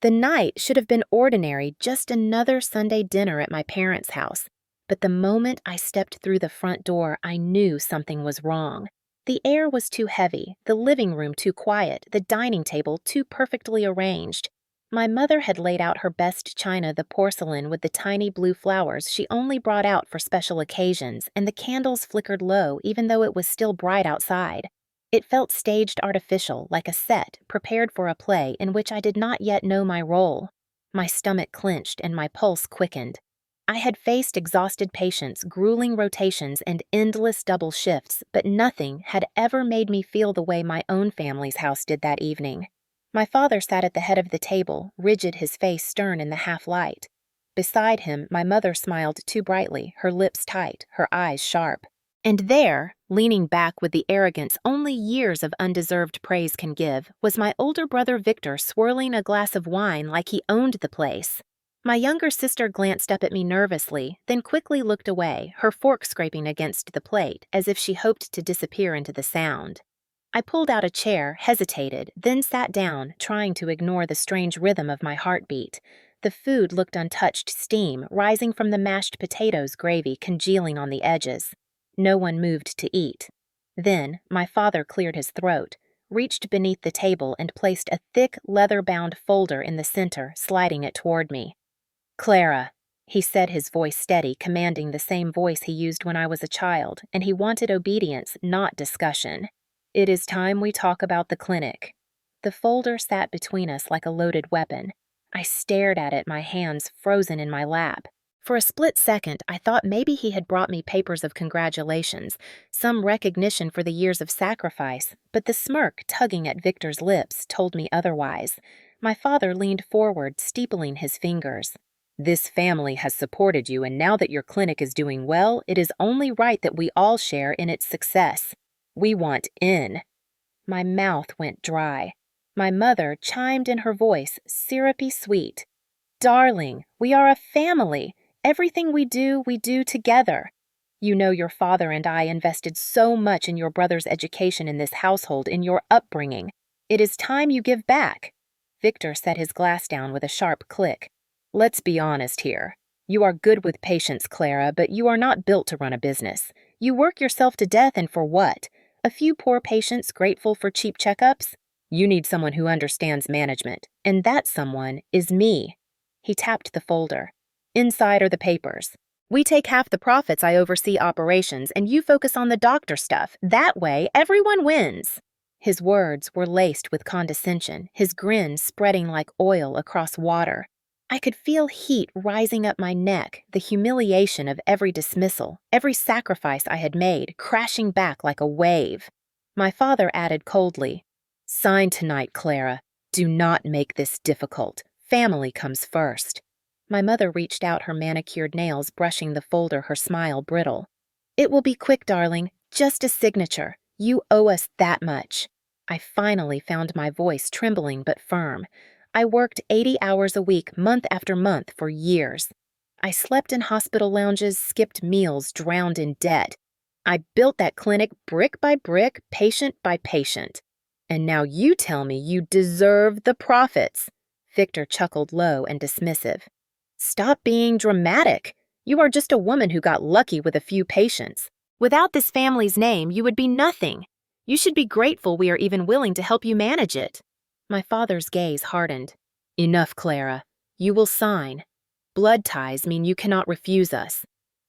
The night should have been ordinary, just another Sunday dinner at my parents' house. But the moment I stepped through the front door, I knew something was wrong. The air was too heavy, the living room too quiet, the dining table too perfectly arranged. My mother had laid out her best china, the porcelain with the tiny blue flowers she only brought out for special occasions, and the candles flickered low even though it was still bright outside. It felt staged artificial, like a set, prepared for a play in which I did not yet know my role. My stomach clenched and my pulse quickened. I had faced exhausted patients, grueling rotations, and endless double shifts, but nothing had ever made me feel the way my own family's house did that evening. My father sat at the head of the table, rigid, his face stern in the half-light. Beside him, my mother smiled too brightly, her lips tight, her eyes sharp. And there, leaning back with the arrogance only years of undeserved praise can give, was my older brother Victor swirling a glass of wine like he owned the place. My younger sister glanced up at me nervously, then quickly looked away, her fork scraping against the plate, as if she hoped to disappear into the sound. I pulled out a chair, hesitated, then sat down, trying to ignore the strange rhythm of my heartbeat. The food looked untouched steam, rising from the mashed potatoes gravy congealing on the edges. No one moved to eat. Then, my father cleared his throat, reached beneath the table and placed a thick, leather-bound folder in the center, sliding it toward me. "Clara," he said, his voice steady, commanding the same voice he used when I was a child, and he wanted obedience, not discussion. "It is time we talk about the clinic." The folder sat between us like a loaded weapon. I stared at it, my hands frozen in my lap. For a split second, I thought maybe he had brought me papers of congratulations, some recognition for the years of sacrifice, but the smirk tugging at Victor's lips told me otherwise. My father leaned forward, steepling his fingers. "This family has supported you, and now that your clinic is doing well, it is only right that we all share in its success. We want in." My mouth went dry. My mother chimed in, her voice syrupy sweet. "Darling, we are a family. Everything we do together. You know your father and I invested so much in your brother's education in this household, in your upbringing. It is time you give back." Victor set his glass down with a sharp click. "Let's be honest here. You are good with patients, Clara, but you are not built to run a business. You work yourself to death, and for what? A few poor patients grateful for cheap checkups? You need someone who understands management, and that someone is me." He tapped the folder. "Inside are the papers. We take half the profits. I oversee operations, and you focus on the doctor stuff. That way, everyone wins." His words were laced with condescension, his grin spreading like oil across water. I could feel heat rising up my neck, the humiliation of every dismissal, every sacrifice I had made, crashing back like a wave. My father added coldly, "Sign tonight, Clara. Do not make this difficult. Family comes first." My mother reached out, her manicured nails brushing the folder, her smile brittle. "It will be quick, darling. Just a signature. You owe us that much." I finally found my voice trembling but firm. I worked 80 hours a week, month after month, for years. I slept in hospital lounges, skipped meals, drowned in debt. I built that clinic brick by brick, patient by patient. And now you tell me you deserve the profits. Victor chuckled low and dismissive. "Stop being dramatic. You are just a woman who got lucky with a few patients. Without this family's name, you would be nothing. You should be grateful we are even willing to help you manage it." My father's gaze hardened. "Enough, Clara. You will sign. Blood ties mean you cannot refuse us."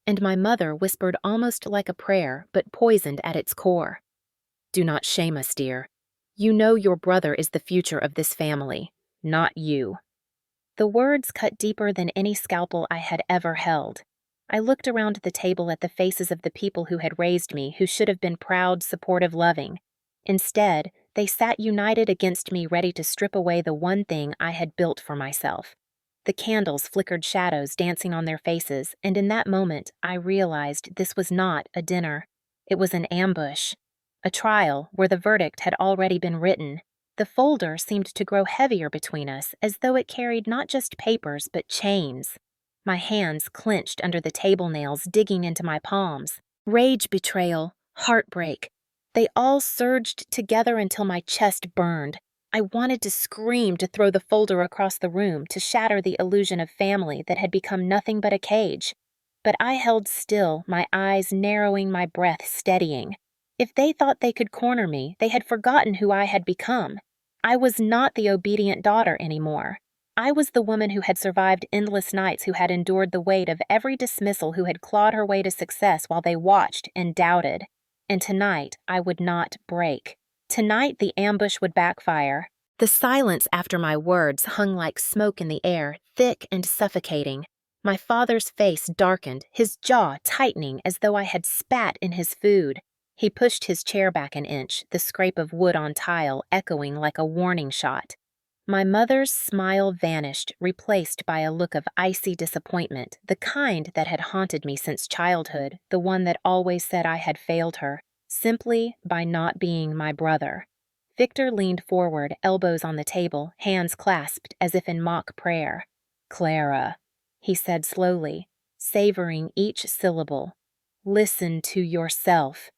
And my mother whispered almost like a prayer, but poisoned at its core. "Do not shame us, dear. You know your brother is the future of this family, not you." The words cut deeper than any scalpel I had ever held. I looked around the table at the faces of the people who had raised me, who should have been proud, supportive, loving. Instead, they sat united against me, ready to strip away the one thing I had built for myself. The candles flickered shadows dancing on their faces, and in that moment, I realized this was not a dinner. It was an ambush. A trial where the verdict had already been written. The folder seemed to grow heavier between us, as though it carried not just papers, but chains. My hands clenched under the table nails, digging into my palms. Rage, betrayal, heartbreak. They all surged together until my chest burned. I wanted to scream, to throw the folder across the room, to shatter the illusion of family that had become nothing but a cage. But I held still, my eyes narrowing, my breath steadying. If they thought they could corner me, they had forgotten who I had become. I was not the obedient daughter anymore. I was the woman who had survived endless nights, who had endured the weight of every dismissal, who had clawed her way to success while they watched and doubted. And tonight, I would not break. Tonight, the ambush would backfire. The silence after my words hung like smoke in the air, thick and suffocating. My father's face darkened, his jaw tightening as though I had spat in his food. He pushed his chair back an inch, the scrape of wood on tile echoing like a warning shot. My mother's smile vanished, replaced by a look of icy disappointment, the kind that had haunted me since childhood, the one that always said I had failed her, simply by not being my brother. Victor leaned forward, elbows on the table, hands clasped as if in mock prayer. "Clara," he said slowly, savoring each syllable. "Listen to yourself.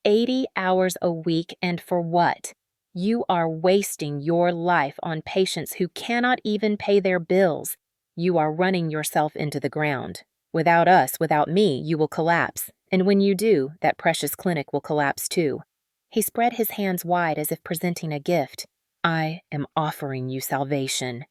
80 hours a week, and for what? You are wasting your life on patients who cannot even pay their bills. You are running yourself into the ground. Without us, without me, you will collapse. And when you do, that precious clinic will collapse too." He spread his hands wide as if presenting a gift. "I am offering you salvation."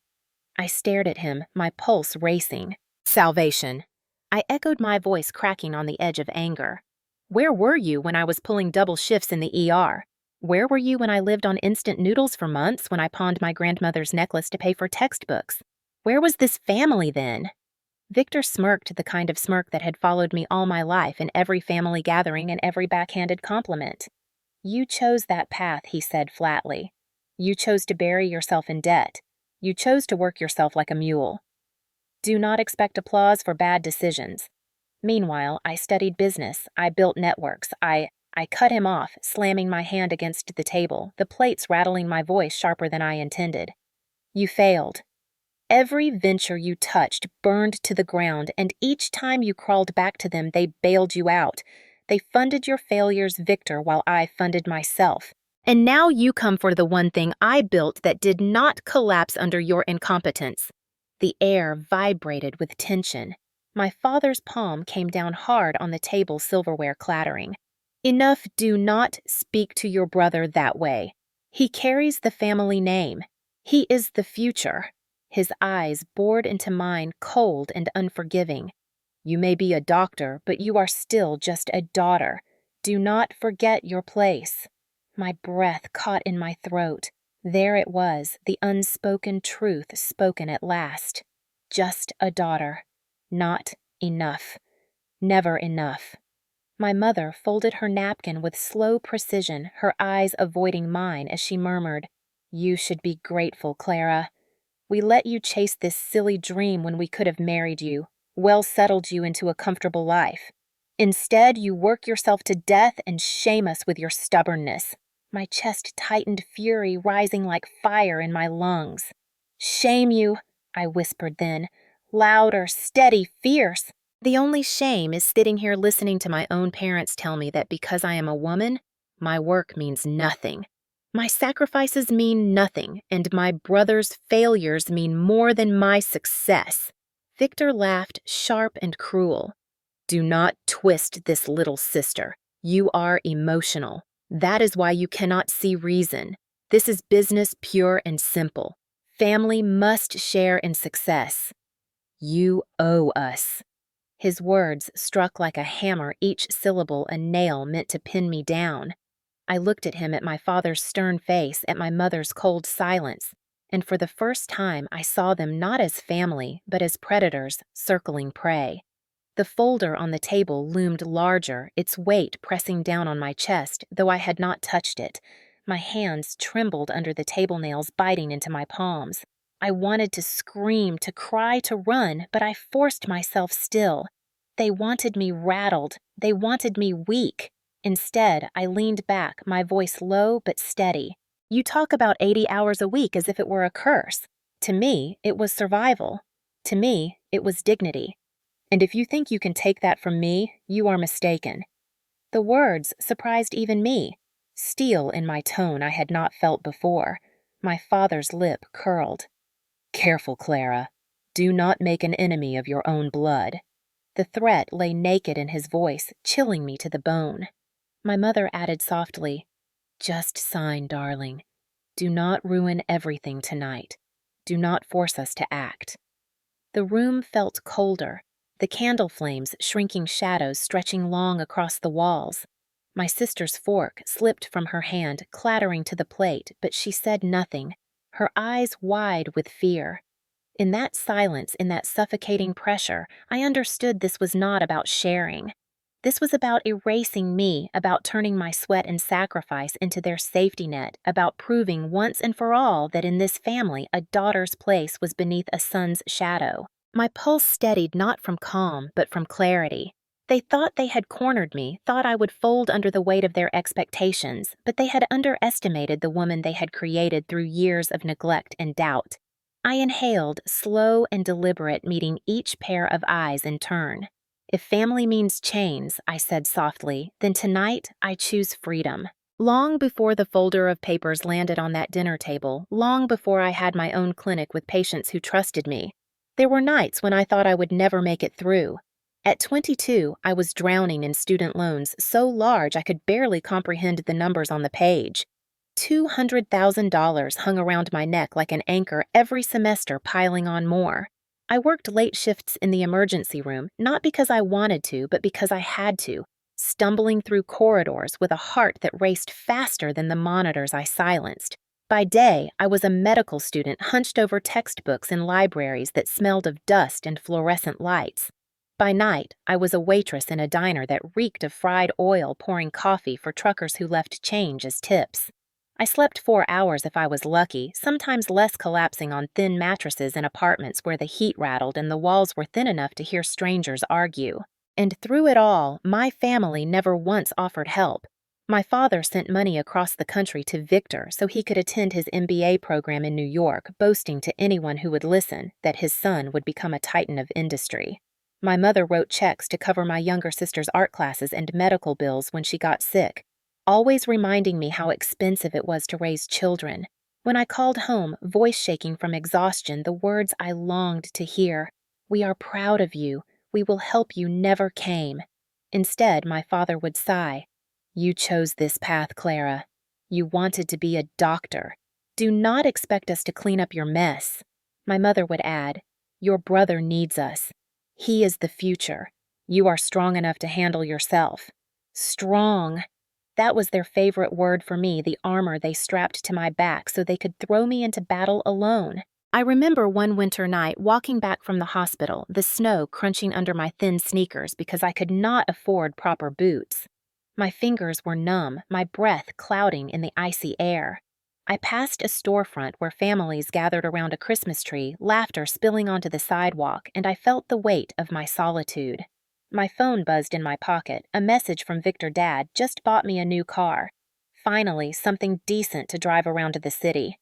I stared at him, my pulse racing. "Salvation." I echoed, my voice cracking on the edge of anger. "Where were you when I was pulling double shifts in the ER? Where were you when I lived on instant noodles for months, when I pawned my grandmother's necklace to pay for textbooks? Where was this family then?" Victor smirked, the kind of smirk that had followed me all my life in every family gathering and every backhanded compliment. "You chose that path," he said flatly. "You chose to bury yourself in debt. You chose to work yourself like a mule. Do not expect applause for bad decisions." Meanwhile, I studied business. I built networks. I cut him off, slamming my hand against the table, the plates rattling my voice sharper than I intended. "You failed. Every venture you touched burned to the ground, and each time you crawled back to them, they bailed you out. They funded your failures, Victor, while I funded myself. And now you come for the one thing I built that did not collapse under your incompetence." The air vibrated with tension. My father's palm came down hard on the table, silverware clattering. "Enough, do not speak to your brother that way. He carries the family name. He is the future." His eyes bored into mine, cold and unforgiving. "You may be a doctor, but you are still just a daughter. Do not forget your place." My breath caught in my throat. There it was, the unspoken truth spoken at last. Just a daughter. Not enough. Never enough. My mother folded her napkin with slow precision, her eyes avoiding mine as she murmured, "You should be grateful, Clara. We let you chase this silly dream when we could have married you, well settled you into a comfortable life. Instead, you work yourself to death and shame us with your stubbornness." My chest tightened, fury rising like fire in my lungs. "Shame you," I whispered then, louder, steady, fierce. "The only shame is sitting here listening to my own parents tell me that because I am a woman, my work means nothing. My sacrifices mean nothing, and my brother's failures mean more than my success." Victor laughed, sharp and cruel. "Do not twist this, little sister. You are emotional. That is why you cannot see reason. This is business, pure and simple. Family must share in success. You owe us." His words struck like a hammer, each syllable a nail meant to pin me down. I looked at him, at my father's stern face, at my mother's cold silence, and for the first time I saw them not as family, but as predators circling prey. The folder on the table loomed larger, its weight pressing down on my chest, though I had not touched it. My hands trembled under the table nails, biting into my palms. I wanted to scream, to cry, to run, but I forced myself still. They wanted me rattled. They wanted me weak. Instead, I leaned back, my voice low but steady. "You talk about 80 hours a week as if it were a curse. To me, it was survival. To me, it was dignity. And if you think you can take that from me, you are mistaken." The words surprised even me. Steel in my tone I had not felt before. My father's lip curled. "Careful, Clara. Do not make an enemy of your own blood." The threat lay naked in his voice, chilling me to the bone. My mother added softly, "Just sign, darling. Do not ruin everything tonight. Do not force us to act." The room felt colder, the candle flames shrinking shadows stretching long across the walls. My sister's fork slipped from her hand, clattering to the plate, but she said nothing, her eyes wide with fear. In that silence, in that suffocating pressure, I understood this was not about sharing. This was about erasing me, about turning my sweat and sacrifice into their safety net, about proving once and for all that in this family a daughter's place was beneath a son's shadow. My pulse steadied not from calm, but from clarity. They thought they had cornered me, thought I would fold under the weight of their expectations, but they had underestimated the woman they had created through years of neglect and doubt. I inhaled, slow and deliberate, meeting each pair of eyes in turn. "If family means chains," I said softly, "then tonight I choose freedom." Long before the folder of papers landed on that dinner table, long before I had my own clinic with patients who trusted me, there were nights when I thought I would never make it through. At 22, I was drowning in student loans so large I could barely comprehend the numbers on the page. $200,000 hung around my neck like an anchor every semester, piling on more. I worked late shifts in the emergency room, not because I wanted to, but because I had to, stumbling through corridors with a heart that raced faster than the monitors I silenced. By day, I was a medical student hunched over textbooks in libraries that smelled of dust and fluorescent lights. By night, I was a waitress in a diner that reeked of fried oil, pouring coffee for truckers who left change as tips. I slept 4 hours if I was lucky, sometimes less, collapsing on thin mattresses in apartments where the heat rattled and the walls were thin enough to hear strangers argue. And through it all, my family never once offered help. My father sent money across the country to Victor so he could attend his MBA program in New York, boasting to anyone who would listen that his son would become a titan of industry. My mother wrote checks to cover my younger sister's art classes and medical bills when she got sick, always reminding me how expensive it was to raise children. When I called home, voice shaking from exhaustion, the words I longed to hear, "We are proud of you. We will help you," never came. Instead, my father would sigh, "You chose this path, Clara. You wanted to be a doctor. Do not expect us to clean up your mess." My mother would add, "Your brother needs us. He is the future. You are strong enough to handle yourself." Strong. That was their favorite word for me, the armor they strapped to my back so they could throw me into battle alone. I remember one winter night walking back from the hospital, the snow crunching under my thin sneakers because I could not afford proper boots. My fingers were numb, my breath clouding in the icy air. I passed a storefront where families gathered around a Christmas tree, laughter spilling onto the sidewalk, and I felt the weight of my solitude. My phone buzzed in my pocket, a message from Victor Dad just bought me a new car. Finally, something decent to drive around to the city.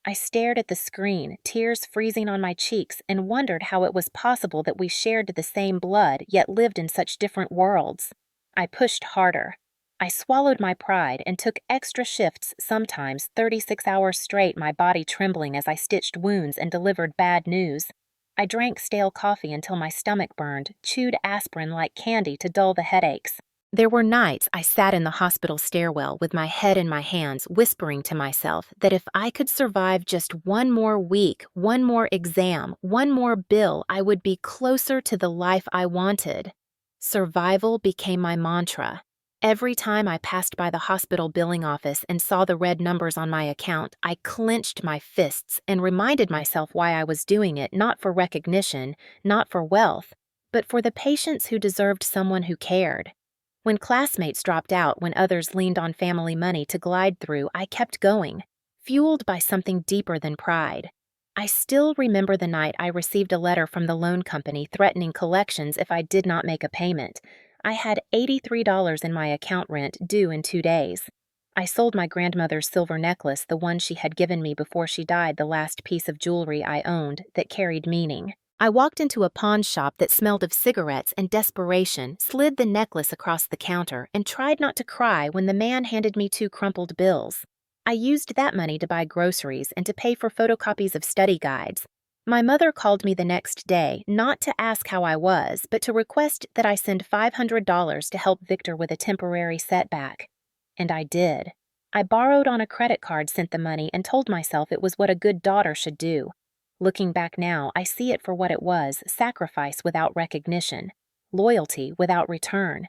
I stared at the screen, tears freezing on my cheeks, and wondered how it was possible that we shared the same blood, yet lived in such different worlds. I pushed harder. I swallowed my pride and took extra shifts, sometimes 36 hours straight, my body trembling as I stitched wounds and delivered bad news. I drank stale coffee until my stomach burned, chewed aspirin like candy to dull the headaches. There were nights I sat in the hospital stairwell with my head in my hands, whispering to myself that if I could survive just one more week, one more exam, one more bill, I would be closer to the life I wanted. Survival became my mantra. Every time I passed by the hospital billing office and saw the red numbers on my account, I clenched my fists and reminded myself why I was doing it, not for recognition, not for wealth, but for the patients who deserved someone who cared. When classmates dropped out, when others leaned on family money to glide through, I kept going, fueled by something deeper than pride. I still remember the night I received a letter from the loan company threatening collections if I did not make a payment. I had $83 in my account rent due in 2 days. I sold my grandmother's silver necklace, the one she had given me before she died, the last piece of jewelry I owned that carried meaning. I walked into a pawn shop that smelled of cigarettes and desperation, slid the necklace across the counter, and tried not to cry when the man handed me 2 crumpled bills. I used that money to buy groceries and to pay for photocopies of study guides. My mother called me the next day, not to ask how I was, but to request that I send $500 to help Victor with a temporary setback. And I did. I borrowed on a credit card, sent the money, and told myself it was what a good daughter should do. Looking back now, I see it for what it was: sacrifice without recognition, loyalty without return.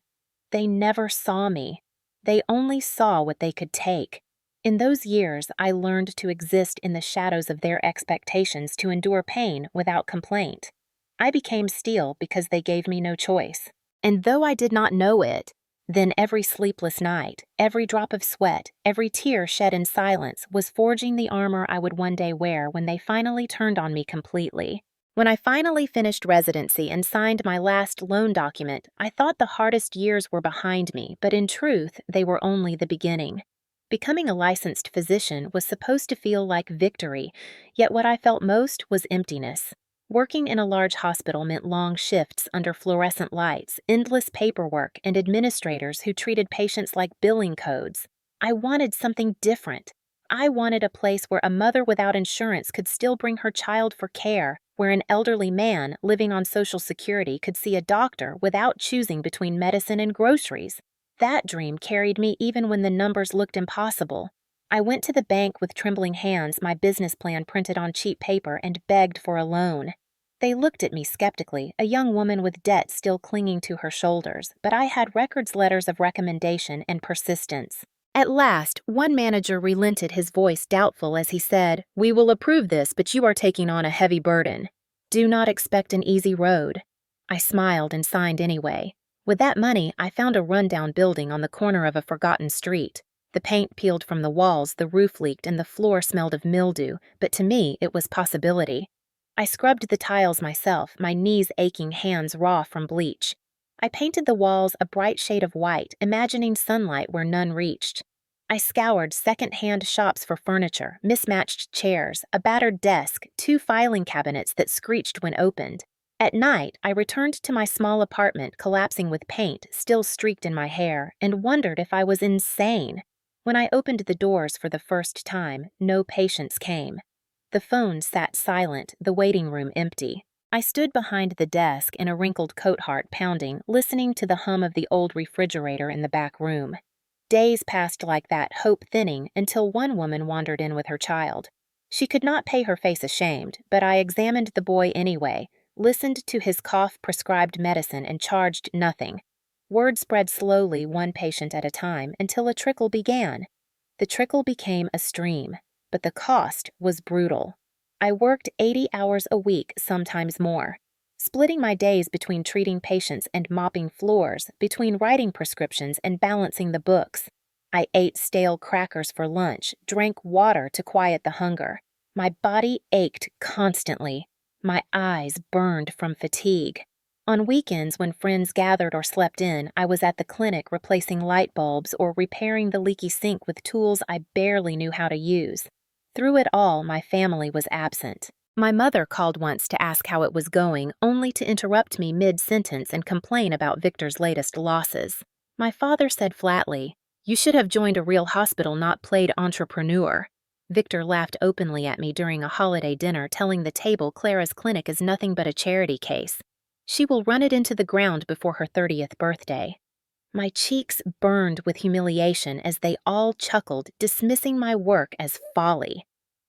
They never saw me. They only saw what they could take. In those years, I learned to exist in the shadows of their expectations, to endure pain without complaint. I became steel because they gave me no choice. And though I did not know it, then every sleepless night, every drop of sweat, every tear shed in silence was forging the armor I would one day wear when they finally turned on me completely. When I finally finished residency and signed my last loan document, I thought the hardest years were behind me, but in truth, they were only the beginning. Becoming a licensed physician was supposed to feel like victory, yet what I felt most was emptiness. Working in a large hospital meant long shifts under fluorescent lights, endless paperwork, and administrators who treated patients like billing codes. I wanted something different. I wanted a place where a mother without insurance could still bring her child for care, where an elderly man living on Social Security could see a doctor without choosing between medicine and groceries. That dream carried me even when the numbers looked impossible. I went to the bank with trembling hands, my business plan printed on cheap paper, and begged for a loan. They looked at me skeptically, a young woman with debt still clinging to her shoulders, but I had records, letters of recommendation, and persistence. At last, one manager relented, his voice doubtful as he said, "We will approve this, but you are taking on a heavy burden. Do not expect an easy road." I smiled and signed anyway. With that money, I found a rundown building on the corner of a forgotten street. The paint peeled from the walls, the roof leaked, and the floor smelled of mildew, but to me, it was possibility. I scrubbed the tiles myself, my knees aching, hands raw from bleach. I painted the walls a bright shade of white, imagining sunlight where none reached. I scoured second-hand shops for furniture, mismatched chairs, a battered desk, 2 filing cabinets that screeched when opened. At night, I returned to my small apartment, collapsing with paint still streaked in my hair, and wondered if I was insane. When I opened the doors for the first time, no patients came. The phone sat silent, the waiting room empty. I stood behind the desk in a wrinkled coat heart pounding, listening to the hum of the old refrigerator in the back room. Days passed like that, hope thinning, until one woman wandered in with her child. She could not pay her face ashamed, but I examined the boy anyway, listened to his cough-prescribed medicine, and charged nothing. Word spread slowly, one patient at a time, until a trickle began. The trickle became a stream, but the cost was brutal. I worked 80 hours a week, sometimes more, splitting my days between treating patients and mopping floors, between writing prescriptions and balancing the books. I ate stale crackers for lunch, drank water to quiet the hunger. My body ached constantly. My eyes burned from fatigue. On weekends, when friends gathered or slept in, I was at the clinic replacing light bulbs or repairing the leaky sink with tools I barely knew how to use. Through it all, my family was absent. My mother called once to ask how it was going, only to interrupt me mid-sentence and complain about Victor's latest losses. My father said flatly, "You should have joined a real hospital, not played entrepreneur." Victor laughed openly at me during a holiday dinner, telling the table Clara's clinic is nothing but a charity case. She will run it into the ground before her 30th birthday. My cheeks burned with humiliation as they all chuckled, dismissing my work as folly.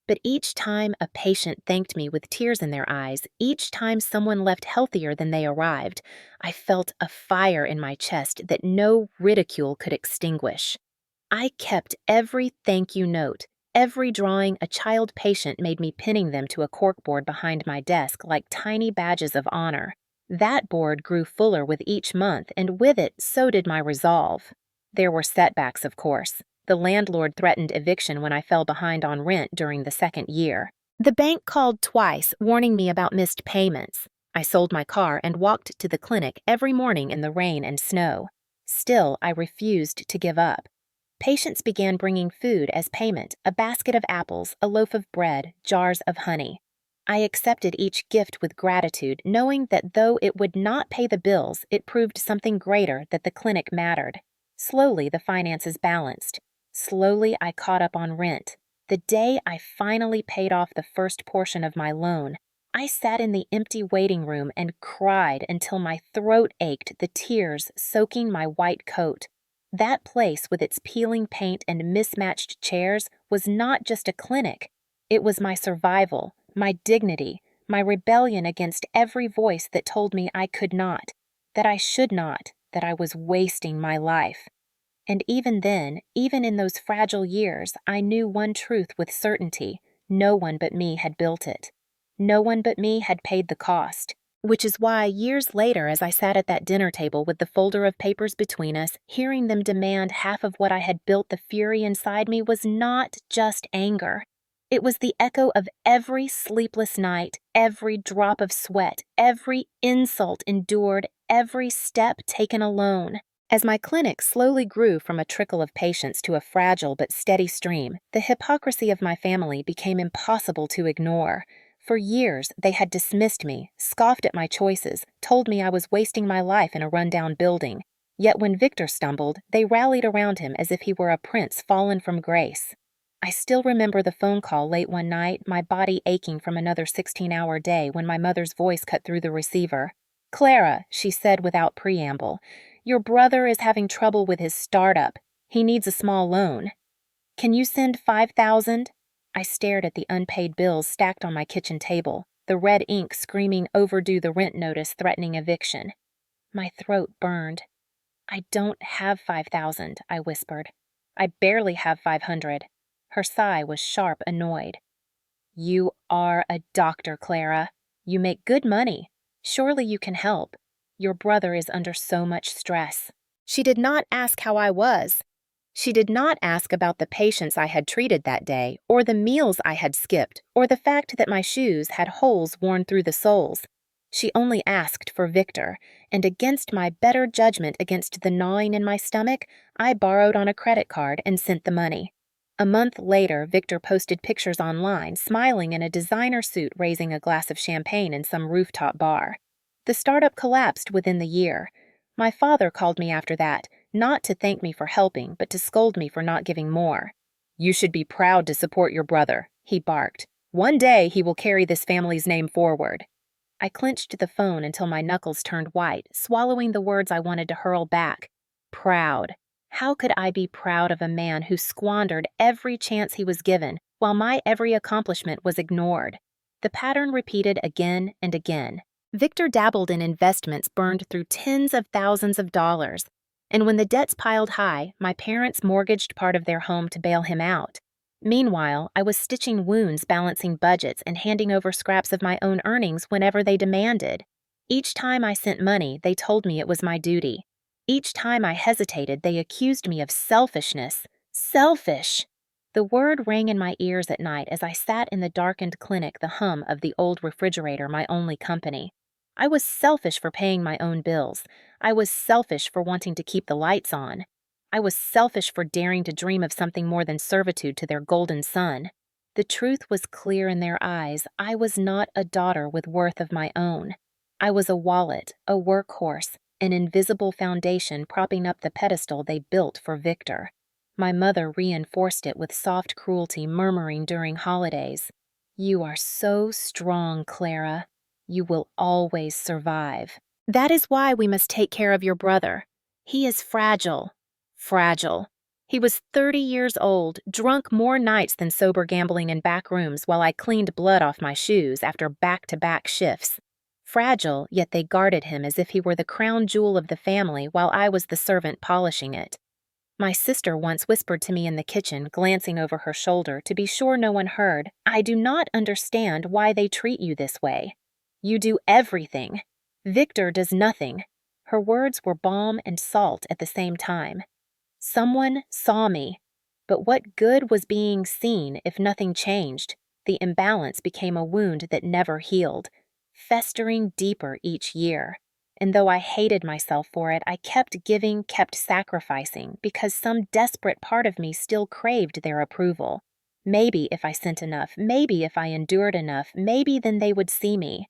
But each time a patient thanked me with tears in their eyes, each time someone left healthier than they arrived, I felt a fire in my chest that no ridicule could extinguish. I kept every thank you note, every drawing a child patient made me, pinning them to a corkboard behind my desk like tiny badges of honor. That board grew fuller with each month, and with it, so did my resolve. There were setbacks, of course. The landlord threatened eviction when I fell behind on rent during the second year. The bank called twice, warning me about missed payments. I sold my car and walked to the clinic every morning in the rain and snow. Still, I refused to give up. Patients began bringing food as payment: a basket of apples, a loaf of bread, jars of honey. I accepted each gift with gratitude, knowing that though it would not pay the bills, it proved something greater, that the clinic mattered. Slowly, the finances balanced. Slowly, I caught up on rent. The day I finally paid off the first portion of my loan, I sat in the empty waiting room and cried until my throat ached, the tears soaking my white coat. That place, with its peeling paint and mismatched chairs, was not just a clinic. It was my survival, my dignity, my rebellion against every voice that told me I could not, that I should not, that I was wasting my life. And even then, even in those fragile years, I knew one truth with certainty: no one but me had built it. No one but me had paid the cost. Which is why, years later, as I sat at that dinner table with the folder of papers between us, hearing them demand half of what I had built, the fury inside me was not just anger. It was the echo of every sleepless night, every drop of sweat, every insult endured, every step taken alone. As my clinic slowly grew from a trickle of patients to a fragile but steady stream, the hypocrisy of my family became impossible to ignore. For years, they had dismissed me, scoffed at my choices, told me I was wasting my life in a rundown building. Yet when Victor stumbled, they rallied around him as if he were a prince fallen from grace. I still remember the phone call late one night, my body aching from another 16-hour day, when my mother's voice cut through the receiver. "Clara," she said without preamble, "your brother is having trouble with his startup. He needs a small loan. Can you send 5,000?" I stared at the unpaid bills stacked on my kitchen table, the red ink screaming overdue, the rent notice threatening eviction. My throat burned. "I don't have 5,000, I whispered. "I barely have 500. Her sigh was sharp, annoyed. "You are a doctor, Clara. You make good money. Surely you can help. Your brother is under so much stress." She did not ask how I was. She did not ask about the patients I had treated that day, or the meals I had skipped, or the fact that my shoes had holes worn through the soles. She only asked for Victor, and against my better judgment, against the gnawing in my stomach, I borrowed on a credit card and sent the money. A month later, Victor posted pictures online, smiling in a designer suit, raising a glass of champagne in some rooftop bar. The startup collapsed within the year. My father called me after that, not to thank me for helping, but to scold me for not giving more. "You should be proud to support your brother," he barked. "One day he will carry this family's name forward." I clenched the phone until my knuckles turned white, swallowing the words I wanted to hurl back. Proud. How could I be proud of a man who squandered every chance he was given, while my every accomplishment was ignored? The pattern repeated again and again. Victor dabbled in investments, burned through tens of thousands of dollars. And when the debts piled high, my parents mortgaged part of their home to bail him out. Meanwhile, I was stitching wounds, balancing budgets, and handing over scraps of my own earnings whenever they demanded. Each time I sent money, they told me it was my duty. Each time I hesitated, they accused me of selfishness. Selfish! The word rang in my ears at night as I sat in the darkened clinic, the hum of the old refrigerator, my only company. I was selfish for paying my own bills. I was selfish for wanting to keep the lights on. I was selfish for daring to dream of something more than servitude to their golden son. The truth was clear in their eyes. I was not a daughter with worth of my own. I was a wallet, a workhorse, an invisible foundation propping up the pedestal they built for Victor. My mother reinforced it with soft cruelty, murmuring during holidays, "You are so strong, Clara. You will always survive. That is why we must take care of your brother. He is fragile. Fragile. He was 30 years old, drunk more nights than sober, gambling in back rooms while I cleaned blood off my shoes after back-to-back shifts. Fragile, yet they guarded him as if he were the crown jewel of the family while I was the servant polishing it. My sister once whispered to me in the kitchen, glancing over her shoulder to be sure no one heard, "I do not understand why they treat you this way. You do everything. Victor does nothing." Her words were balm and salt at the same time. Someone saw me. But what good was being seen if nothing changed? The imbalance became a wound that never healed, festering deeper each year. And though I hated myself for it, I kept giving, kept sacrificing, because some desperate part of me still craved their approval. Maybe if I sent enough, maybe if I endured enough, maybe then they would see me.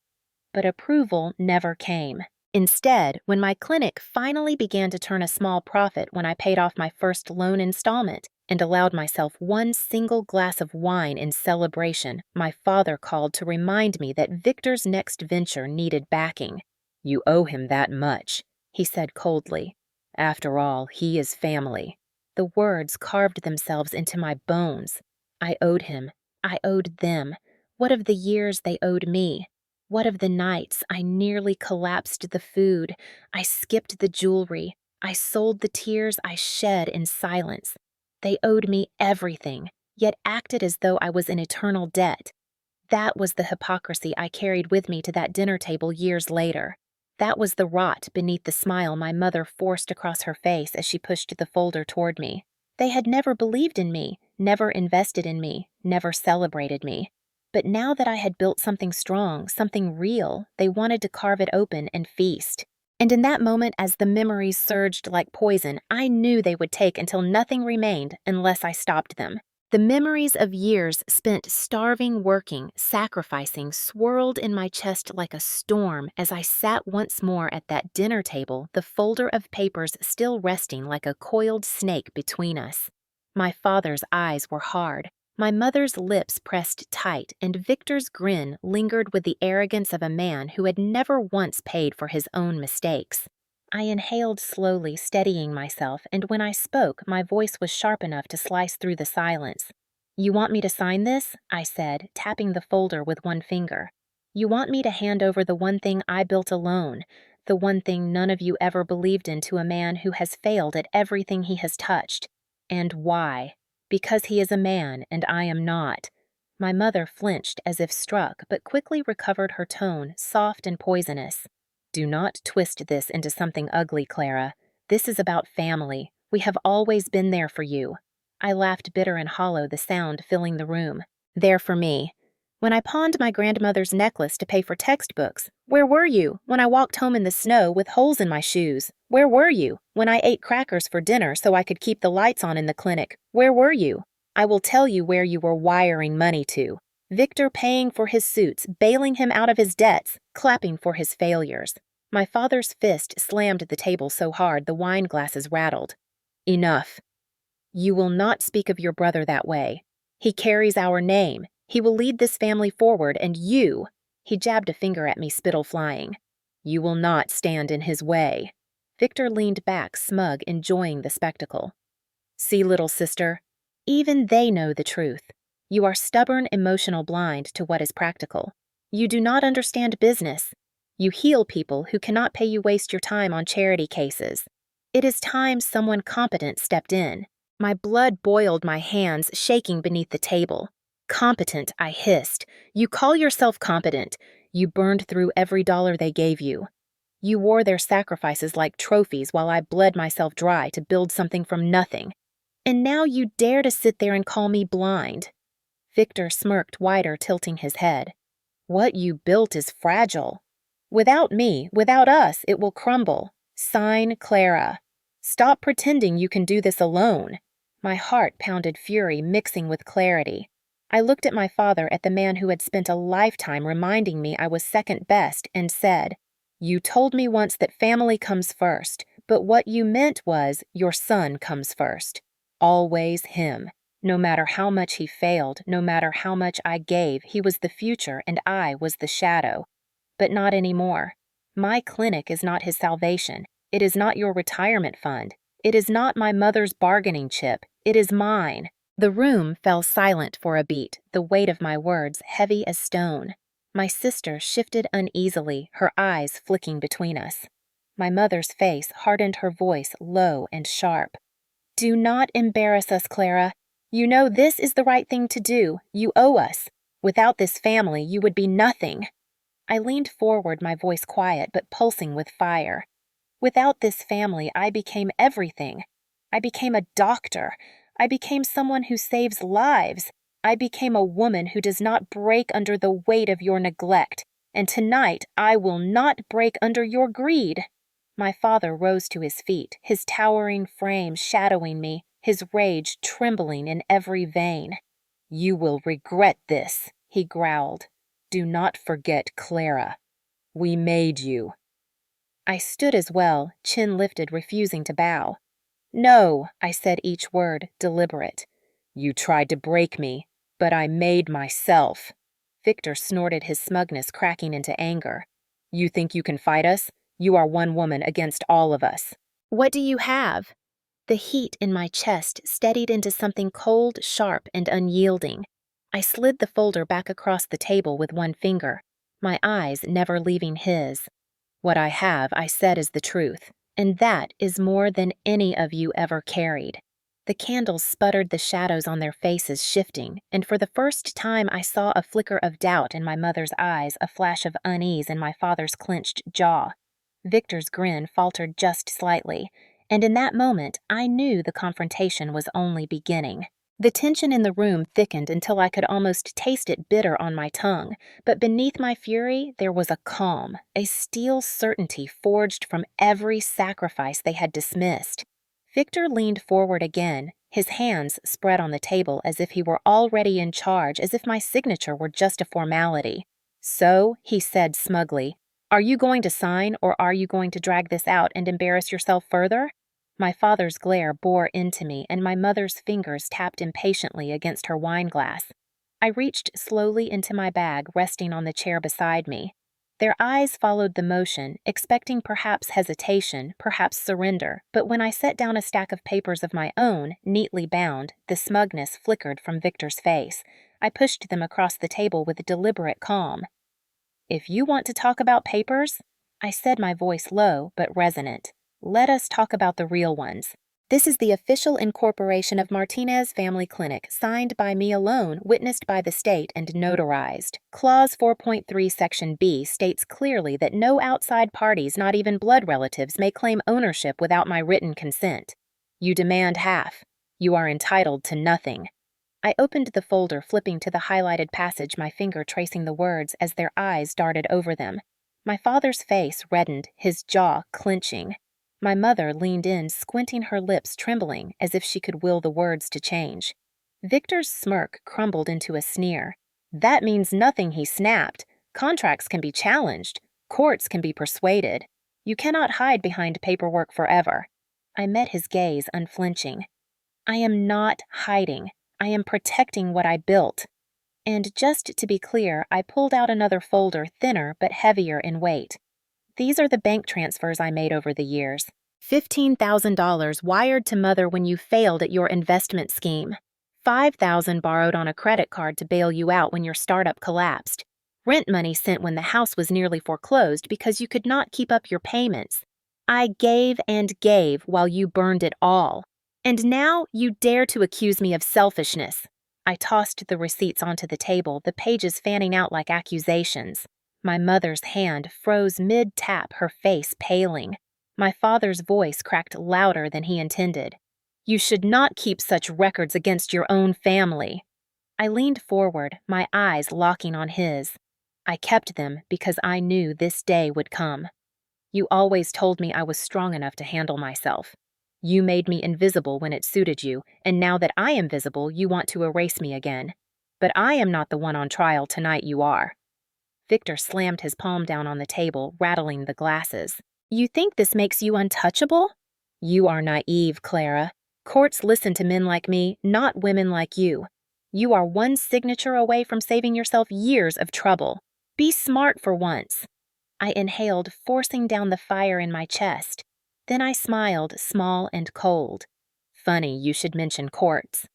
But approval never came. Instead, when my clinic finally began to turn a small profit when I paid off my first loan installment, and allowed myself one single glass of wine in celebration, my father called to remind me that Victor's next venture needed backing. "You owe him that much," he said coldly. "After all, he is family." The words carved themselves into my bones. I owed him. I owed them. What of the years they owed me? What of the nights I nearly collapsed the food, I skipped the jewelry, I sold the tears I shed in silence? They owed me everything, yet acted as though I was in eternal debt. That was the hypocrisy I carried with me to that dinner table years later. That was the rot beneath the smile my mother forced across her face as she pushed the folder toward me. They had never believed in me, never invested in me, never celebrated me. But now that I had built something strong, something real, they wanted to carve it open and feast. And in that moment, as the memories surged like poison, I knew they would take until nothing remained unless I stopped them. The memories of years spent starving, working, sacrificing swirled in my chest like a storm as I sat once more at that dinner table, the folder of papers still resting like a coiled snake between us. My father's eyes were hard, my mother's lips pressed tight, and Victor's grin lingered with the arrogance of a man who had never once paid for his own mistakes. I inhaled slowly, steadying myself, and when I spoke, my voice was sharp enough to slice through the silence. "You want me to sign this?" I said, tapping the folder with one finger. "You want me to hand over the one thing I built alone, the one thing none of you ever believed in, to a man who has failed at everything he has touched. And why? Because he is a man and I am not." My mother flinched as if struck, but quickly recovered her tone, soft and poisonous. "Do not twist this into something ugly, Clara. This is about family. We have always been there for you." I laughed bitter and hollow, the sound filling the room. "There for me. When I pawned my grandmother's necklace to pay for textbooks, where were you? When I walked home in the snow with holes in my shoes, where were you? When I ate crackers for dinner so I could keep the lights on in the clinic, where were you? I will tell you where you were wiring money to. Victor paying for his suits, bailing him out of his debts, clapping for his failures." My father's fist slammed the table so hard the wine glasses rattled. "Enough. You will not speak of your brother that way. He carries our name. He will lead this family forward, and you—" he jabbed a finger at me, spittle flying. "You will not stand in his way." Victor leaned back, smug, enjoying the spectacle. "See, little sister, even they know the truth. You are stubborn, emotional, blind to what is practical. You do not understand business. You heal people who cannot pay you waste your time on charity cases. It is time someone competent stepped in." My blood boiled, my hands shaking beneath the table. "Competent," I hissed. "You call yourself competent. You burned through every dollar they gave you. You wore their sacrifices like trophies while I bled myself dry to build something from nothing. And now you dare to sit there and call me blind." Victor smirked wider, tilting his head. "What you built is fragile. Without me, without us, it will crumble. Sign Clara. Stop pretending you can do this alone." My heart pounded fury mixing with clarity. I looked at my father, at the man who had spent a lifetime reminding me I was second best, and said, "You told me once that family comes first, but what you meant was your son comes first. Always him. No matter how much he failed, no matter how much I gave, he was the future and I was the shadow. But not anymore. My clinic is not his salvation. It is not your retirement fund. It is not my mother's bargaining chip. It is mine." The room fell silent for a beat, the weight of my words heavy as stone. My sister shifted uneasily, her eyes flicking between us. My mother's face hardened, her voice low and sharp. "Do not embarrass us, Clara. You know this is the right thing to do. You owe us. Without this family, you would be nothing." I leaned forward, my voice quiet but pulsing with fire. Without this family, I became everything. I became a doctor. I became someone who saves lives. I became a woman who does not break under the weight of your neglect. And tonight, I will not break under your greed. My father rose to his feet, his towering frame shadowing me, his rage trembling in every vein. "You will regret this," he growled. "Do not forget Clara. We made you." I stood as well, chin lifted, refusing to bow. No, I said each word, deliberate. You tried to break me, but I made myself. Victor snorted, his smugness cracking into anger. You think you can fight us? You are one woman against all of us. What do you have? The heat in my chest steadied into something cold, sharp, and unyielding. I slid the folder back across the table with one finger, my eyes never leaving his. What I have, I said, is the truth, and that is more than any of you ever carried. The candles sputtered, the shadows on their faces shifting, and for the first time I saw a flicker of doubt in my mother's eyes, a flash of unease in my father's clenched jaw. Victor's grin faltered just slightly, and in that moment I knew the confrontation was only beginning. The tension in the room thickened until I could almost taste it bitter on my tongue, but beneath my fury there was a calm, a steel certainty forged from every sacrifice they had dismissed. Victor leaned forward again, his hands spread on the table as if he were already in charge, as if my signature were just a formality. So, he said smugly, are you going to sign, or are you going to drag this out and embarrass yourself further? My father's glare bore into me, and my mother's fingers tapped impatiently against her wine glass. I reached slowly into my bag, resting on the chair beside me. Their eyes followed the motion, expecting perhaps hesitation, perhaps surrender, but when I set down a stack of papers of my own, neatly bound, the smugness flickered from Victor's face. I pushed them across the table with deliberate calm. If you want to talk about papers, I said, my voice low but resonant, let us talk about the real ones. This is the official incorporation of Martinez Family Clinic, signed by me alone, witnessed by the state, and notarized. Clause 4.3 Section B states clearly that no outside parties, not even blood relatives, may claim ownership without my written consent. You demand half. You are entitled to nothing. I opened the folder, flipping to the highlighted passage, my finger tracing the words as their eyes darted over them. My father's face reddened, his jaw clenching. My mother leaned in, squinting, her lips trembling as if she could will the words to change. Victor's smirk crumbled into a sneer. That means nothing, he snapped. Contracts can be challenged. Courts can be persuaded. You cannot hide behind paperwork forever. I met his gaze, unflinching. I am not hiding. I am protecting what I built. And just to be clear, I pulled out another folder, thinner but heavier in weight. These are the bank transfers I made over the years. $15,000 wired to Mother when you failed at your investment scheme. $5,000 borrowed on a credit card to bail you out when your startup collapsed. Rent money sent when the house was nearly foreclosed because you could not keep up your payments. I gave and gave while you burned it all. And now you dare to accuse me of selfishness. I tossed the receipts onto the table, the pages fanning out like accusations. My mother's hand froze mid-tap, her face paling. My father's voice cracked louder than he intended. You should not keep such records against your own family. I leaned forward, my eyes locking on his. I kept them because I knew this day would come. You always told me I was strong enough to handle myself. You made me invisible when it suited you, and now that I am visible, you want to erase me again. But I am not the one on trial tonight, you are. Victor slammed his palm down on the table, rattling the glasses. You think this makes you untouchable? You are naive, Clara. Courts listen to men like me, not women like you. You are one signature away from saving yourself years of trouble. Be smart for once. I inhaled, forcing down the fire in my chest. Then I smiled, small and cold. Funny you should mention courts.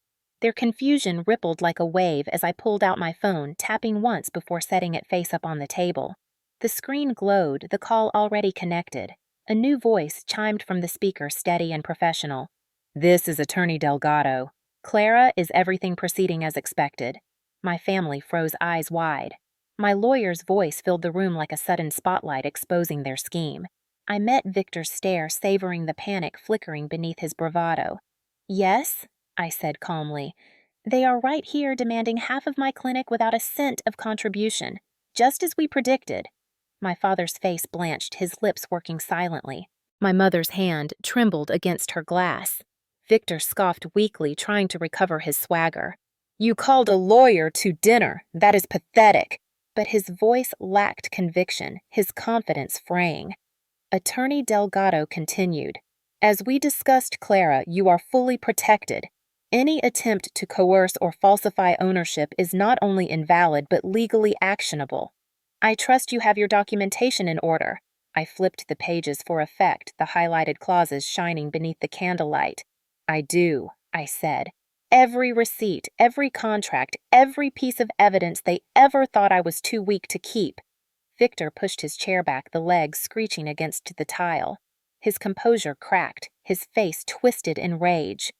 Their confusion rippled like a wave as I pulled out my phone, tapping once before setting it face up on the table. The screen glowed, the call already connected. A new voice chimed from the speaker, steady and professional. This is Attorney Delgado. Clara, is everything proceeding as expected? My family froze, eyes wide. My lawyer's voice filled the room like a sudden spotlight exposing their scheme. I met Victor's stare, savoring the panic flickering beneath his bravado. Yes, I said calmly. They are right here demanding half of my clinic without a cent of contribution, just as we predicted. My father's face blanched, his lips working silently. My mother's hand trembled against her glass. Victor scoffed weakly, trying to recover his swagger. You called a lawyer to dinner. That is pathetic. But his voice lacked conviction, his confidence fraying. Attorney Delgado continued. As we discussed, Clara, you are fully protected. Any attempt to coerce or falsify ownership is not only invalid but legally actionable. I trust you have your documentation in order. I flipped the pages for effect, the highlighted clauses shining beneath the candlelight. I do, I said. Every receipt, every contract, every piece of evidence they ever thought I was too weak to keep. Victor pushed his chair back, the legs screeching against the tile. His composure cracked, his face twisted in rage.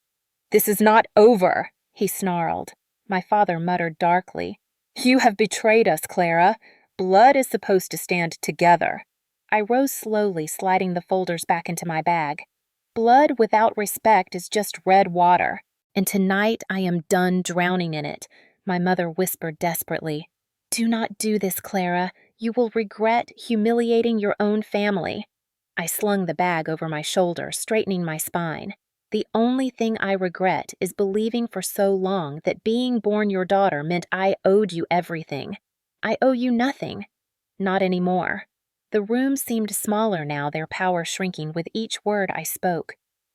"This is not over," he snarled. My father muttered darkly. "You have betrayed us, Clara. Blood is supposed to stand together." I rose slowly, sliding the folders back into my bag. Blood without respect is just red water. And tonight I am done drowning in it, my mother whispered desperately. "Do not do this, Clara. You will regret humiliating your own family." I slung the bag over my shoulder, straightening my spine. The only thing I regret is believing for so long that being born your daughter meant I owed you everything. I owe you nothing. Not anymore. The room seemed smaller now, their power shrinking with each word I spoke.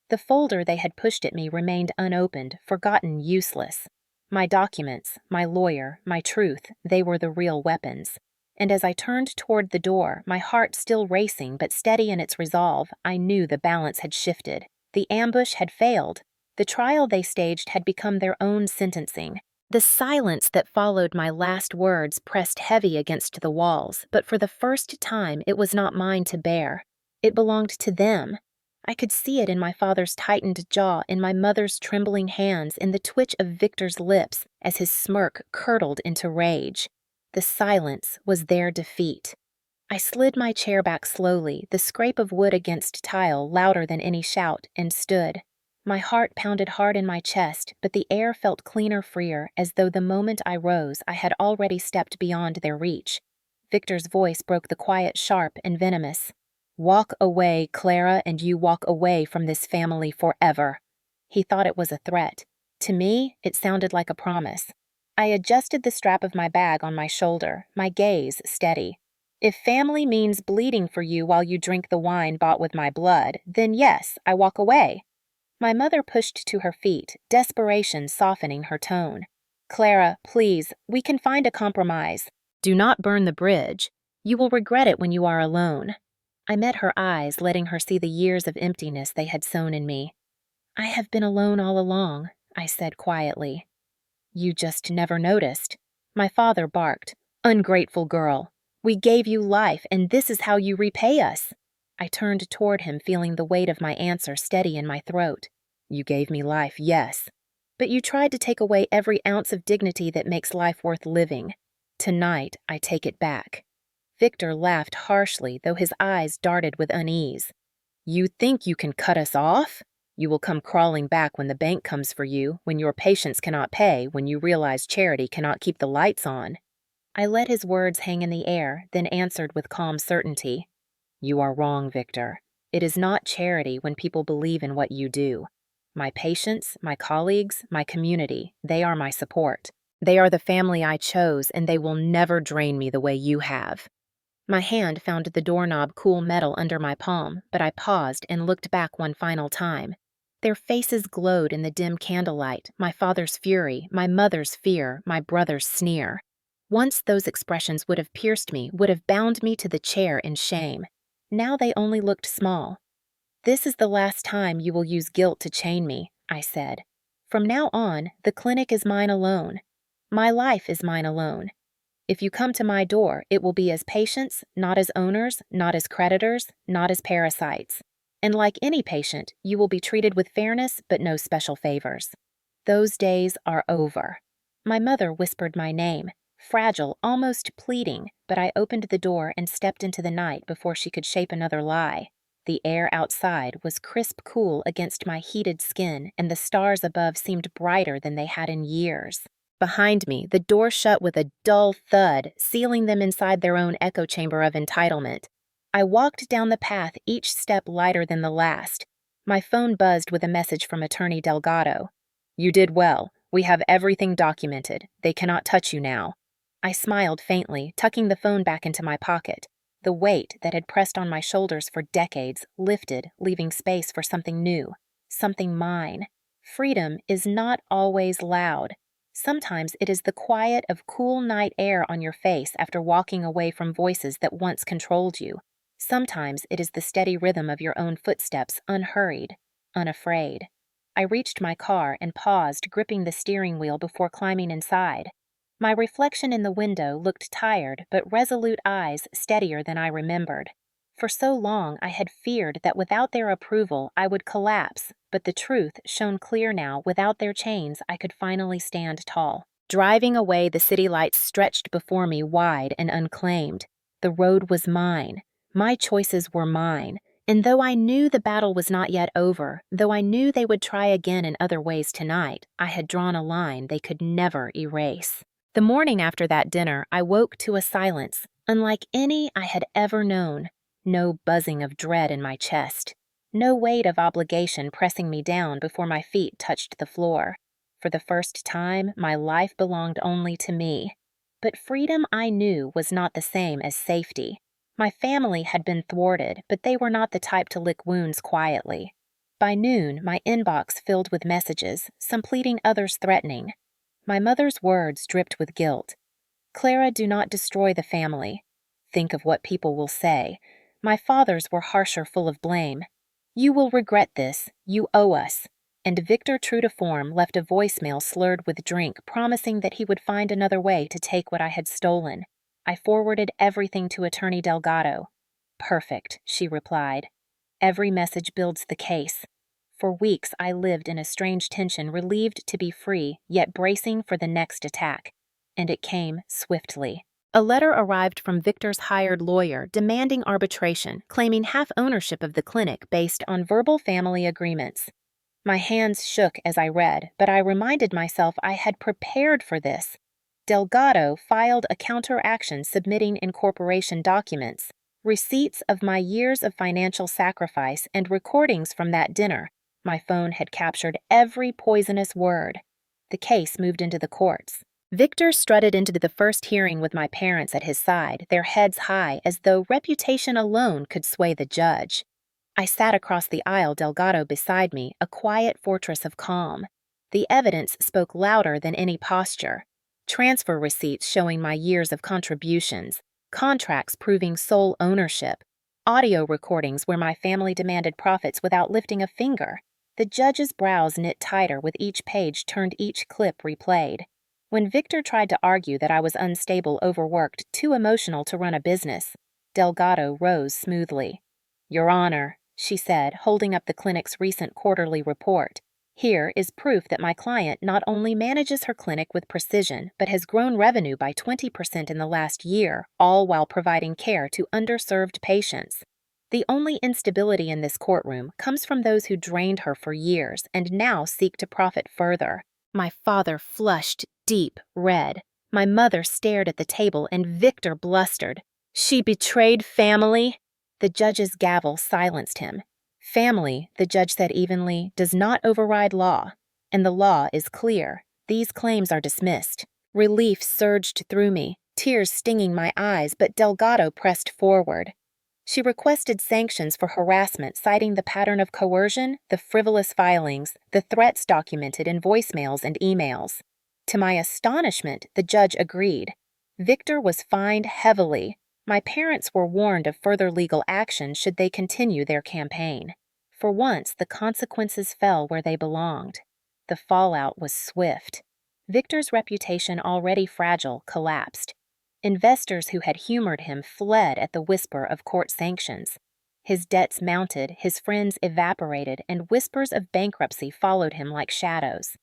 The folder they had pushed at me remained unopened, forgotten, useless. My documents, my lawyer, my truth, they were the real weapons. And as I turned toward the door, my heart still racing but steady in its resolve, I knew the balance had shifted. The ambush had failed. The trial they staged had become their own sentencing. The silence that followed my last words pressed heavy against the walls, but for the first time it was not mine to bear. It belonged to them. I could see it in my father's tightened jaw, in my mother's trembling hands, in the twitch of Victor's lips as his smirk curdled into rage. The silence was their defeat. I slid my chair back slowly, the scrape of wood against tile louder than any shout, and stood. My heart pounded hard in my chest, but the air felt cleaner, freer, as though the moment I rose I had already stepped beyond their reach. Victor's voice broke the quiet, sharp and venomous. "Walk away, Clara, and you walk away from this family forever." He thought it was a threat. To me, it sounded like a promise. I adjusted the strap of my bag on my shoulder, my gaze steady. "If family means bleeding for you while you drink the wine bought with my blood, then yes, I walk away." My mother pushed to her feet, desperation softening her tone. "Clara, please, we can find a compromise. Do not burn the bridge. You will regret it when you are alone." I met her eyes, letting her see the years of emptiness they had sown in me. "I have been alone all along," I said quietly. "You just never noticed." My father barked. "Ungrateful girl. We gave you life, and this is how you repay us." I turned toward him, feeling the weight of my answer steady in my throat. "You gave me life, yes. But you tried to take away every ounce of dignity that makes life worth living. Tonight, I take it back." Victor laughed harshly, though his eyes darted with unease. "You think you can cut us off? You will come crawling back when the bank comes for you, when your patients cannot pay, when you realize charity cannot keep the lights on." I let his words hang in the air, then answered with calm certainty. "You are wrong, Victor. It is not charity when people believe in what you do. My patients, my colleagues, my community, they are my support. They are the family I chose, and they will never drain me the way you have." My hand found the doorknob cool metal under my palm, but I paused and looked back one final time. Their faces glowed in the dim candlelight, my father's fury, my mother's fear, my brother's sneer. Once those expressions would have pierced me, would have bound me to the chair in shame. Now they only looked small. "This is the last time you will use guilt to chain me," I said. "From now on, the clinic is mine alone. My life is mine alone. If you come to my door, it will be as patients, not as owners, not as creditors, not as parasites. And like any patient, you will be treated with fairness but no special favors." Those days are over. My mother whispered my name, fragile, almost pleading, but I opened the door and stepped into the night before she could shape another lie. The air outside was crisp cool against my heated skin, and the stars above seemed brighter than they had in years. Behind me, the door shut with a dull thud, sealing them inside their own echo chamber of entitlement. I walked down the path, each step lighter than the last. My phone buzzed with a message from Attorney Delgado. "You did well. We have everything documented. They cannot touch you now." I smiled faintly, tucking the phone back into my pocket. The weight that had pressed on my shoulders for decades lifted, leaving space for something new, something mine. Freedom is not always loud. Sometimes it is the quiet of cool night air on your face after walking away from voices that once controlled you. Sometimes it is the steady rhythm of your own footsteps, unhurried, unafraid. I reached my car and paused, gripping the steering wheel before climbing inside. My reflection in the window looked tired, but resolute eyes steadier than I remembered. For so long I had feared that without their approval I would collapse, but the truth shone clear now. Without their chains I could finally stand tall. Driving away, the city lights stretched before me wide and unclaimed. The road was mine. My choices were mine. And though I knew the battle was not yet over, though I knew they would try again in other ways tonight, I had drawn a line they could never erase. The morning after that dinner, I woke to a silence, unlike any I had ever known. No buzzing of dread in my chest. No weight of obligation pressing me down before my feet touched the floor. For the first time, my life belonged only to me. But freedom, I knew, was not the same as safety. My family had been thwarted, but they were not the type to lick wounds quietly. By noon, my inbox filled with messages, some pleading, others threatening. My mother's words dripped with guilt. "Clara, do not destroy the family. Think of what people will say." My father's were harsher, full of blame. "You will regret this. You owe us." And Victor, true to form, left a voicemail slurred with drink, promising that he would find another way to take what I had stolen. I forwarded everything to Attorney Delgado. "Perfect," she replied. "Every message builds the case." For weeks I lived in a strange tension, relieved to be free, yet bracing for the next attack. And it came swiftly. A letter arrived from Victor's hired lawyer demanding arbitration, claiming half ownership of the clinic based on verbal family agreements. My hands shook as I read, but I reminded myself I had prepared for this. Delgado filed a counteraction submitting incorporation documents, receipts of my years of financial sacrifice, and recordings from that dinner. My phone had captured every poisonous word. The case moved into the courts. Victor strutted into the first hearing with my parents at his side, their heads high, as though reputation alone could sway the judge. I sat across the aisle, Delgado beside me, a quiet fortress of calm. The evidence spoke louder than any posture. Transfer receipts showing my years of contributions, contracts proving sole ownership, audio recordings where my family demanded profits without lifting a finger. The judge's brows knit tighter with each page turned, each clip replayed. When Victor tried to argue that I was unstable, overworked, too emotional to run a business, Delgado rose smoothly. "Your Honor," she said, holding up the clinic's recent quarterly report, "here is proof that my client not only manages her clinic with precision, but has grown revenue by 20% in the last year, all while providing care to underserved patients. The only instability in this courtroom comes from those who drained her for years and now seek to profit further." My father flushed deep red. My mother stared at the table, and Victor blustered. "She betrayed family?" The judge's gavel silenced him. "Family," the judge said evenly, "does not override law. And the law is clear. These claims are dismissed." Relief surged through me, tears stinging my eyes, but Delgado pressed forward. She requested sanctions for harassment, citing the pattern of coercion, the frivolous filings, the threats documented in voicemails and emails. To my astonishment, the judge agreed. Victor was fined heavily. My parents were warned of further legal action should they continue their campaign. For once, the consequences fell where they belonged. The fallout was swift. Victor's reputation, already fragile, collapsed. Investors who had humored him fled at the whisper of court sanctions. His debts mounted, his friends evaporated, and whispers of bankruptcy followed him like shadows.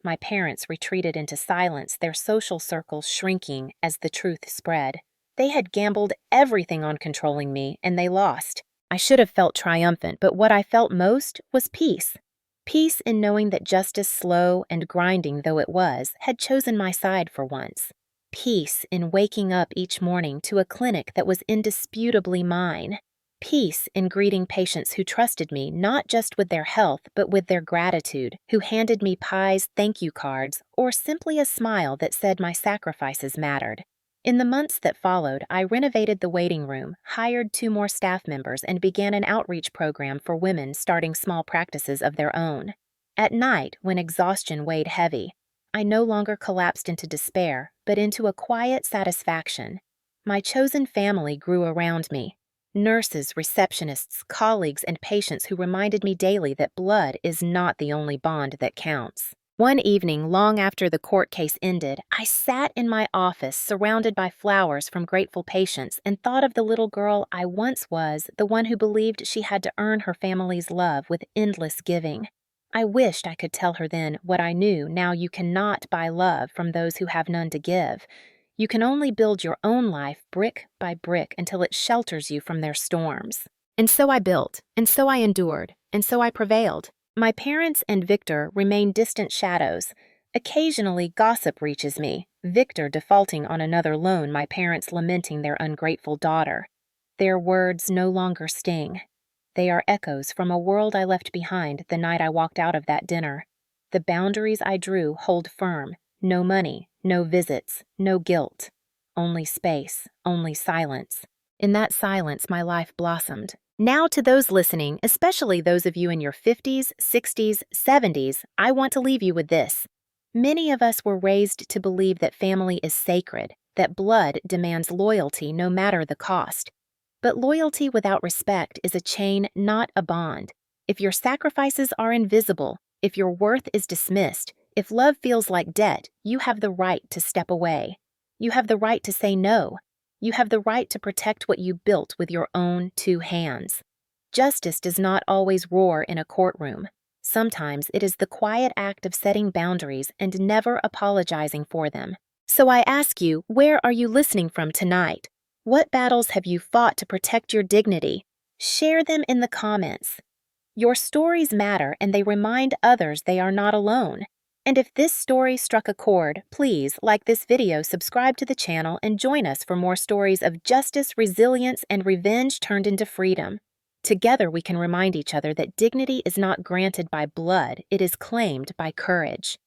My parents retreated into silence, their social circles shrinking as the truth spread. They had gambled everything on controlling me, and they lost. I should have felt triumphant, but what I felt most was peace. Peace in knowing that justice, slow and grinding though it was, had chosen my side for once. Peace in waking up each morning to a clinic that was indisputably mine. Peace in greeting patients who trusted me not just with their health but with their gratitude, who handed me pies, thank you cards, or simply a smile that said my sacrifices mattered. In the months that followed, I renovated the waiting room, hired 2 more staff members, and began an outreach program for women starting small practices of their own. At night, when exhaustion weighed heavy, I no longer collapsed into despair, but into a quiet satisfaction. My chosen family grew around me. Nurses, receptionists, colleagues, and patients who reminded me daily that blood is not the only bond that counts. One evening, long after the court case ended, I sat in my office surrounded by flowers from grateful patients and thought of the little girl I once was, the one who believed she had to earn her family's love with endless giving. I wished I could tell her then what I knew now: you cannot buy love from those who have none to give. You can only build your own life brick by brick until it shelters you from their storms. And so I built, and so I endured, and so I prevailed. My parents and Victor remain distant shadows. Occasionally, gossip reaches me, Victor defaulting on another loan, my parents lamenting their ungrateful daughter. Their words no longer sting. They are echoes from a world I left behind the night I walked out of that dinner. The boundaries I drew hold firm. No money, no visits, no guilt. Only space, only silence. In that silence, my life blossomed. Now, to those listening, especially those of you in your 50s, 60s, 70s, I want to leave you with this. Many of us were raised to believe that family is sacred, that blood demands loyalty no matter the cost. But loyalty without respect is a chain, not a bond. If your sacrifices are invisible, if your worth is dismissed, if love feels like debt, you have the right to step away. You have the right to say no. You have the right to protect what you built with your own 2 hands. Justice does not always roar in a courtroom. Sometimes it is the quiet act of setting boundaries and never apologizing for them. So I ask you, where are you listening from tonight? What battles have you fought to protect your dignity? Share them in the comments. Your stories matter, and they remind others they are not alone. And if this story struck a chord, please like this video, subscribe to the channel, and join us for more stories of justice, resilience, and revenge turned into freedom. Together we can remind each other that dignity is not granted by blood, it is claimed by courage.